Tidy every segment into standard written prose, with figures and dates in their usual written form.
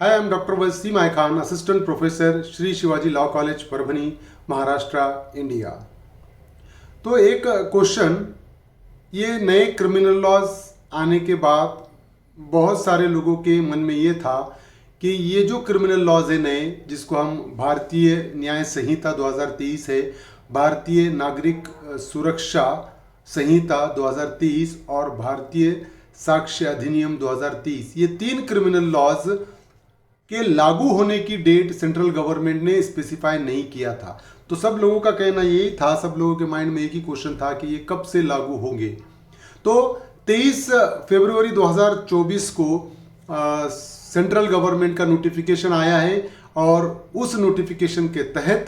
Hi, I am Dr. Wasim Khan, Assistant Professor, Shri Shivaji Law College, Parbhani, Maharashtra, India. तो एक question, ये नए criminal laws आने के बाद बहुत सारे लोगों के मन में ये था कि ये जो क्रिमिनल लॉज है नए, जिसको हम भारतीय न्याय संहिता 2023 है, भारतीय नागरिक सुरक्षा संहिता 2023 और भारतीय साक्ष्य अधिनियम 2023, ये तीन क्रिमिनल लॉज के लागू होने की डेट सेंट्रल गवर्नमेंट ने स्पेसिफाई नहीं किया था। तो सब लोगों का कहना यही था, सब लोगों के माइंड में एक ही क्वेश्चन था कि ये कब से लागू होंगे। तो 23 फरवरी 2024 को सेंट्रल गवर्नमेंट का नोटिफिकेशन आया है और उस नोटिफिकेशन के तहत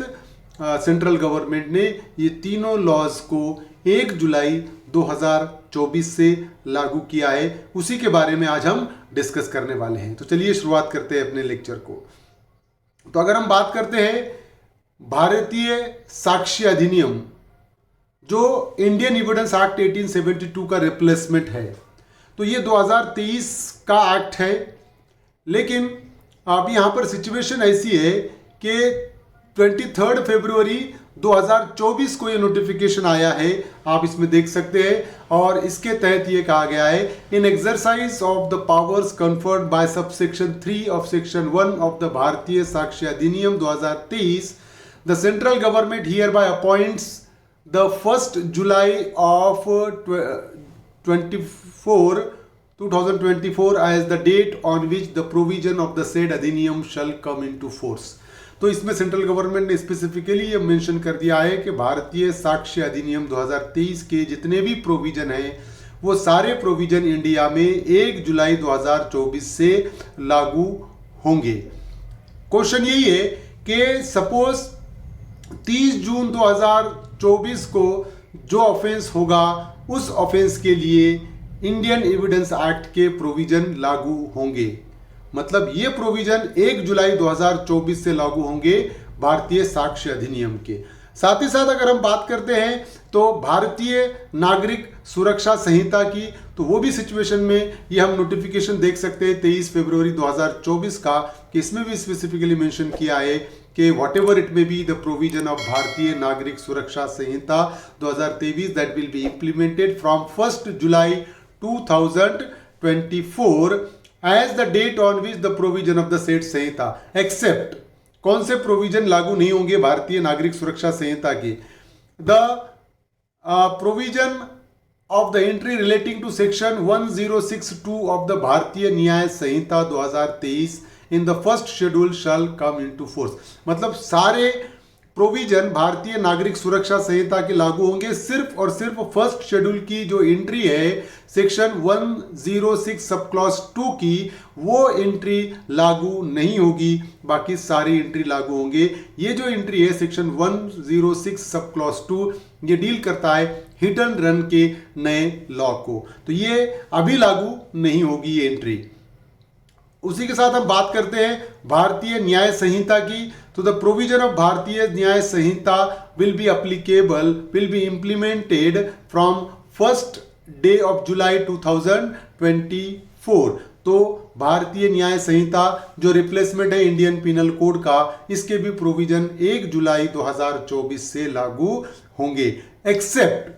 सेंट्रल गवर्नमेंट ने ये तीनों लॉज को 1 जुलाई 2024 से लागू किया है। उसी के बारे में आज हम डिस्कस करने वाले हैं। तो चलिए शुरुआत करते हैं अपने लेक्चर को। तो अगर हम बात करते हैं भारतीय साक्ष्य अधिनियम, जो इंडियन एविडेंस एक्ट 1872 का रिप्लेसमेंट है, तो ये 2023 का एक्ट है। लेकिन अब यहाँ पर सिचुएशन ऐसी है कि 23 फरवरी 2024 को ये नोटिफिकेशन आया है, आप इसमें देख सकते हैं। और इसके तहत ये कहा गया है, in exercise of the powers conferred by subsection 3 of section 1 of the Bharatiya Sakshya Adhiniyam 2023, the central government hereby appoints the 1 July of 2024 as the date on which the provision of the said अधिनियम shall come into force। तो इसमें central government ने specifically ये mention कर दिया है कि भारतीय साक्ष्य अधिनियम 2023 के जितने भी प्रोविजन हैं, वो सारे प्रोविजन इंडिया में 1 जुलाई 2024 से लागू होंगे। क्वेश्चन यही है कि सपोज 30 जून 2024 को जो ऑफेंस होगा, उस ऑफेंस के लिए इंडियन एविडेंस एक्ट के प्रोविजन लागू होंगे। मतलब ये प्रोविजन 1 जुलाई 2024 से लागू होंगे भारतीय साक्ष्य अधिनियम के। साथ ही साथ अगर हम बात करते हैं तो भारतीय नागरिक सुरक्षा संहिता की, तो वो भी सिचुएशन में ये हम नोटिफिकेशन देख सकते हैं 23 फरवरी 2024 का, कि इसमें भी स्पेसिफिकली मेंशन किया है कि what ever it may be the provision of भारतीय नागरिक सुरक्षा संहिता 2023 that will be implemented from 1 July 2024 as the date on which the provision of the said Sanhita, except कौन से प्रोविजन लागू नहीं होंगे भारतीय नागरिक सुरक्षा संहिता के, the provision of the entry relating to section 1062 of the Bharatiya Nyaya Sanhita 2023 in the first schedule shall come into force. मतलब सारे प्रोविजन भारतीय नागरिक सुरक्षा संहिता के लागू होंगे, सिर्फ और सिर्फ फर्स्ट शेड्यूल की जो एंट्री है सेक्शन 106 सब क्लॉज 2 की, वो एंट्री लागू नहीं होगी, बाकी सारी एंट्री लागू होंगे। ये जो एंट्री है सेक्शन 106 सब क्लॉज 2, ये डील करता है हिट एंड रन के नए लॉ को, तो ये अभी लागू नहीं होगी ये एंट्री। उसी के साथ हम बात करते हैं भारतीय न्याय संहिता की। तो the provision of Bharatiya Nyaya Sanhita will be applicable, will be implemented from 1 day of July 2024। तो भारतीय न्याय संहिता जो रिप्लेसमेंट है इंडियन पिनल कोड का, इसके भी प्रोविजन 1 जुलाई 2024 से लागू होंगे। एक्सेप्ट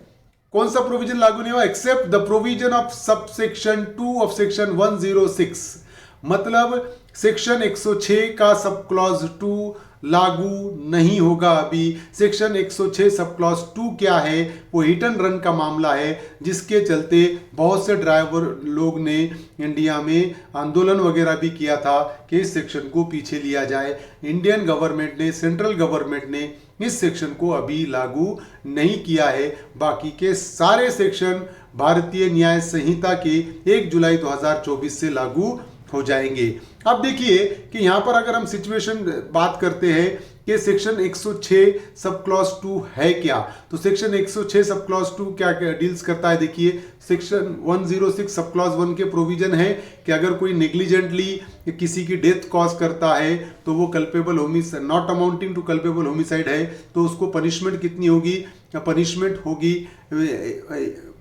कौन सा प्रोविजन लागू नहीं हुआ, except the provision of subsection 2 of section 106। मतलब सेक्शन 106 का सब क्लॉज 2 लागू नहीं होगा अभी। सेक्शन 106 सब क्लॉज 2 क्या है, वो हिट एंड रन का मामला है, जिसके चलते बहुत से ड्राइवर लोग ने इंडिया में आंदोलन वगैरह भी किया था कि इस सेक्शन को पीछे लिया जाए। इंडियन गवर्नमेंट ने, सेंट्रल गवर्नमेंट ने इस सेक्शन को अभी लागू नहीं किया है। बाकी के सारे सेक्शन भारतीय न्याय संहिता के 1 जुलाई 2024 से लागू हो जाएंगे। अब देखिए कि यहां पर अगर हम सिचुएशन बात करते हैं कि सेक्शन 106 सब क्लॉज 2 है क्या, तो सेक्शन 106 सब क्लॉज 2 क्या क्या डील्स करता है। देखिए सेक्शन 106 सब क्लॉज 1 के प्रोविजन है कि अगर कोई नेग्लिजेंटली किसी की डेथ कॉज करता है तो वो culpable homicide, not amounting to culpable homicide है, तो उसको पनिशमेंट कितनी होगी, पनिशमेंट होगी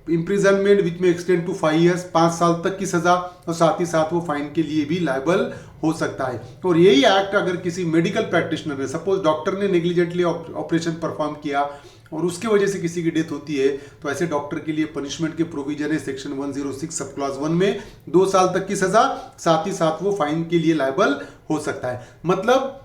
इम्प्रिजनमेंट विच में एक्सटेंड टू 5 ईयर्स, 5 साल तक की सजा, और साथ ही साथ वो फाइन के लिए भी लायबल हो सकता है। और यही एक्ट अगर किसी मेडिकल प्रैक्टिशनर ने, सपोज डॉक्टर ने नेग्लिजेंटली ऑपरेशन परफॉर्म किया और उसके वजह से किसी की डेथ होती है, तो ऐसे डॉक्टर के लिए पनिशमेंट के प्रोविजन है सेक्शन 106 सब क्लॉज 1 में 2 साल तक की सजा, साथ ही साथ वो फाइन के लिए लायबल हो सकता है। मतलब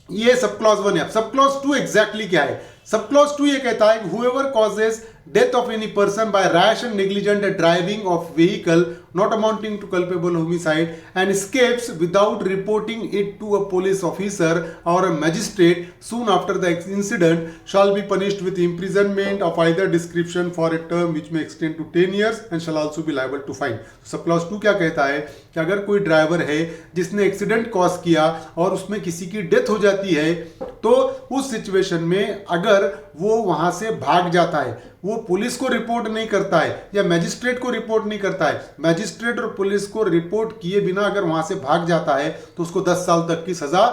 ये सब क्लॉज 1 है। सब क्लॉज 2 एग्जैक्टली क्या है? सब क्लॉज 2 ये कहता है whoever causes death of any person by rash and negligent driving of vehicle not amounting to culpable homicide and escapes without reporting it to a police officer or a magistrate soon after the incident shall be punished with imprisonment of either description for a term which may extend to 10 years and shall also be liable to fine। Sub clause 2 क्या कहता है कि अगर कोई driver है जिसने accident cause किया और उसमें किसी की डेथ हो जाती है, तो उस सिचुएशन में अगर वो वहां से भाग जाता है, वो पुलिस को रिपोर्ट नहीं करता है या मैजिस्ट्रेट को रिपोर्ट नहीं करता है, मैजिस्ट्रेट और पुलिस को रिपोर्ट किए बिना अगर वहां से भाग जाता है, तो उसको 10 साल तक की सजा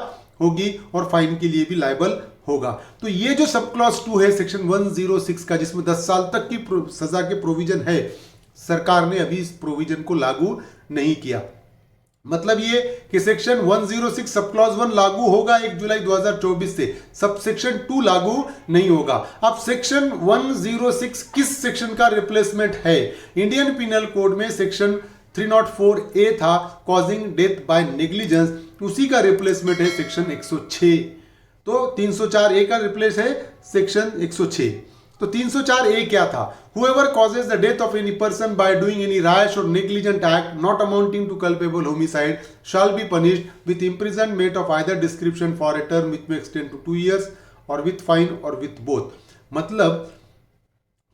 होगी और फाइन के लिए भी लायबल होगा। तो ये जो सब क्लॉज 2 है सेक्शन 106 का, जिसमें 10 साल तक की सजा के प्रोविजन है, सरकार ने अभी इस प्रोविजन को लागू नहीं किया। मतलब ये कि सेक्शन 106 सब क्लॉज 1 लागू होगा 1 जुलाई 2024 से, सब सेक्शन 2 लागू नहीं होगा। अब सेक्शन 106 किस सेक्शन का रिप्लेसमेंट है? इंडियन पिनल कोड में सेक्शन 304A था, कॉजिंग डेथ बाय नेग्लिजेंस, उसी का रिप्लेसमेंट है सेक्शन 106। तो 304A का रिप्लेस है सेक्शन 106। तो 304A क्या था? Whoever causes the death of any person by doing any rash or negligent act not amounting to culpable homicide shall be punished with imprisonment of either description for a term which may extend to 2 years or with fine or with both। मतलब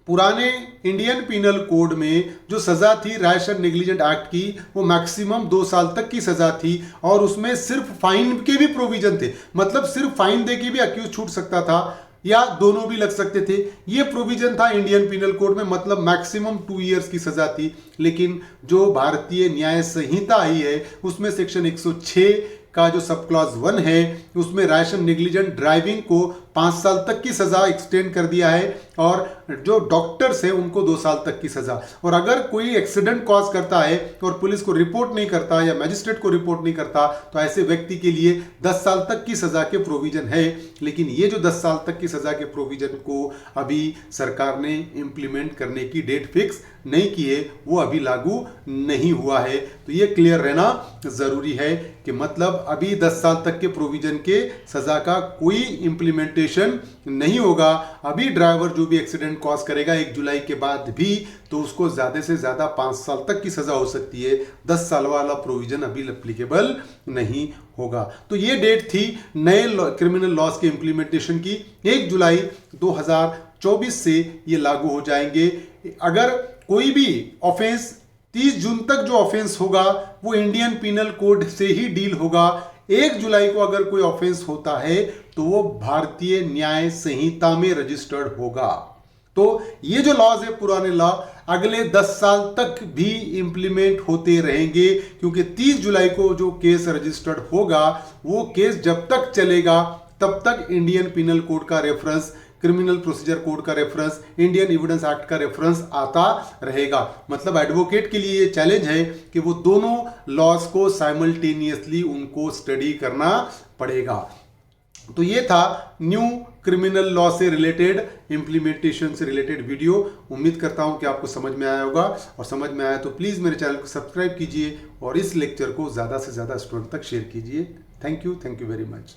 पुराने Indian penal code में जो सजा थी rash and negligent act की, वो maximum 2 साल तक की सजा थी और उसमें सिर्फ फाइन के भी प्रोविजन थे। मतलब सिर्फ फाइन दे के भी अक्यूज छूट सकता था या दोनों भी लग सकते थे, ये प्रोविजन था इंडियन पिनल कोड में। मतलब मैक्सिमम 2 इयर्स की सजा थी। लेकिन जो भारतीय न्याय संहिता आई है उसमें सेक्शन 106 का जो सब क्लॉज 1 है उसमें रैश एंड नेग्लिजेंट ड्राइविंग को 5 साल तक की सजा एक्सटेंड कर दिया है और जो डॉक्टर्स हैं उनको 2 साल तक की सजा। और अगर कोई एक्सीडेंट कॉज करता है और पुलिस को रिपोर्ट नहीं करता या मैजिस्ट्रेट को रिपोर्ट नहीं करता, तो ऐसे व्यक्ति के लिए 10 साल तक की सजा के प्रोविजन है। लेकिन ये जो 10 साल तक की सजा के प्रोविजन को अभी सरकार ने इंप्लीमेंट करने की डेट फिक्स नहीं की है, वो अभी लागू नहीं हुआ है। तो ये क्लियर रहना जरूरी है कि मतलब अभी 10 साल तक के प्रोविजन के सजा का कोई इंप्लीमेंटेशन नहीं होगा। अभी ड्राइवर जो भी एक्सीडेंट कॉज करेगा 1 जुलाई के बाद भी, तो उसको ज्यादा से ज्यादा 5 साल तक की सजा हो सकती है। 10 साल वाला प्रोविजन अभी एप्लीकेबल नहीं होगा। तो ये डेट थी नए क्रिमिनल लॉज के इंप्लीमेंटेशन की। 1 जुलाई 2024 से ये लागू हो जाएंगे। अगर कोई भी ऑफेंस 30 जून तक जो ऑफेंस होगा वो इंडियन पिनल कोड से ही डील होगा। 1 जुलाई को अगर कोई ऑफेंस होता है तो वो भारतीय न्याय संहिता में रजिस्टर्ड होगा। तो ये जो लॉज है पुराने लॉ अगले 10 साल तक भी इंप्लीमेंट होते रहेंगे, क्योंकि 30 जुलाई को जो केस रजिस्टर्ड होगा वो केस जब तक चलेगा तब तक इंडियन पिनल कोड का रेफरेंस, क्रिमिनल प्रोसीजर कोड का रेफरेंस, इंडियन एविडेंस एक्ट का रेफरेंस आता रहेगा। मतलब एडवोकेट के लिए ये चैलेंज है कि वो दोनों लॉज को साइमल्टेनियसली उनको स्टडी करना पड़ेगा। तो ये था न्यू क्रिमिनल लॉ से रिलेटेड, इंप्लीमेंटेशन से रिलेटेड वीडियो। उम्मीद करता हूं कि आपको समझ में आया होगा, और समझ में आया तो प्लीज़ मेरे चैनल को सब्सक्राइब कीजिए और इस लेक्चर को ज़्यादा से ज़्यादा स्टूडेंट तक शेयर कीजिए। Thank you very much.